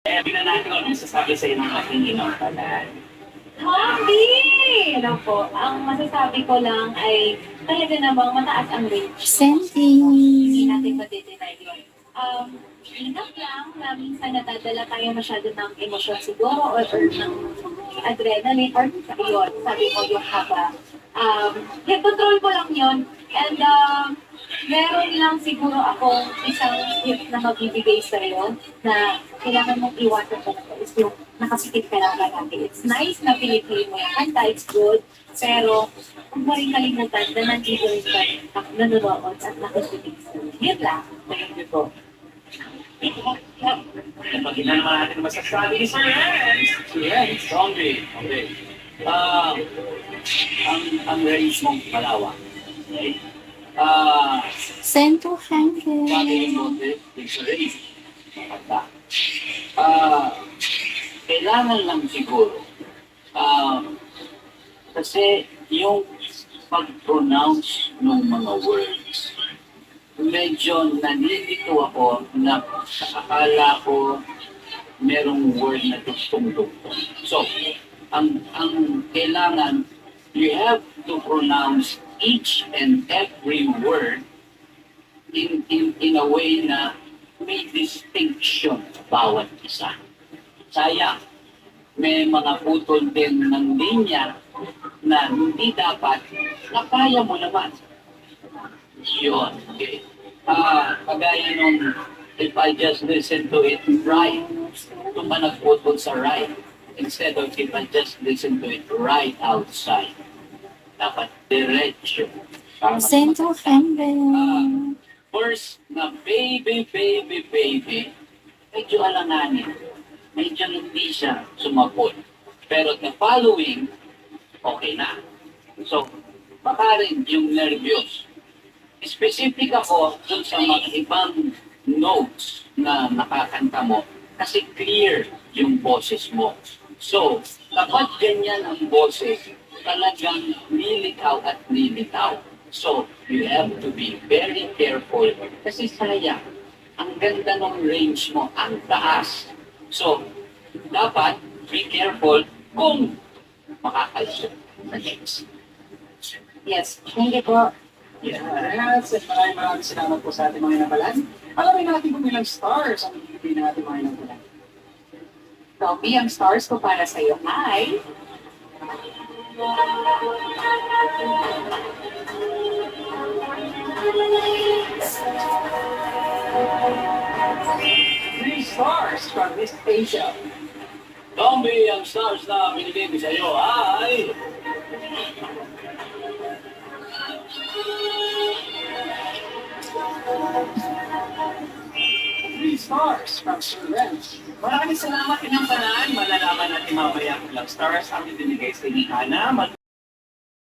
Kaya bigyan natin kung ano masasabi sa'yo ng aking inuupanan. Mommy! Ano po, ang masasabi ko lang ay talaga namang mataas ang rate. Hindi natin ma-deny yun. Enough lang na minsan nadadala tayo masyado ng emosyon siguro or ng adrenaline or yun, sabi ko yung haba. Control ko lang yun. And meron lang siguro akong isang gift na magbibigay sa'yo na kailangan mong iwasan ko na to is yung nakasikip ka lang lagi. It's nice na pinipili mo yung kanta, it's good, pero huwag mo rin kalimutan na nandito rin ka nanonood at nakikinig sa'yo. Yun lang. Thank you po. Kapag naman natin masasabi ni Sir Renz. Si Renz, zombie. Okay. Ang range mong malawak. Okay? Send to Bagay mo 100. din sa range. Maganda. Kailangan lang siguro. Kasi yung pag-pronounce ng mga words, medyo nalilito ako na akala ko merong word na dugtong-dugtong. So, ang kailangan, you have to pronounce each and every word in a way na may distinction bawat isa. Sayang, may mga putol din ng linya na hindi dapat na kaya mo naman. Yun. Okay. Kagaya nung if I just listen to it right, ito pa nagputol sa right, instead of if I just listen to it right outside. Dapat diretso. Para mas Send to maganda. 100. First na baby, medyo alanganin. Medyo hindi siya sumapot. Pero the following, okay na. So, baka rin yung nervyos. Specific ako dun sa mga ibang notes na nakakanta mo kasi clear yung boses mo. So, kapag ganyan ang boses, talagang nilitaw at nilitaw. So, you have to be very careful kasi sayang, ang ganda ng range mo, ang taas. So, dapat be careful kung makakalusot sa next. Yes, thank you po. Yes, at maraming salamat po sa ating mga inabalan. Alamin natin kung ilang stars ang ibigay natin mga inabalan. Tommy, ang stars ko para sa'yo ay... Three stars from Miss Asia. Zombie, ang stars na binigay ko sa iyo ay... Three stars from Sir Renz. Maraming salamat inyong panaan. Malalaman natin mamaya kung ilang stars ang ibinigay sa inyo.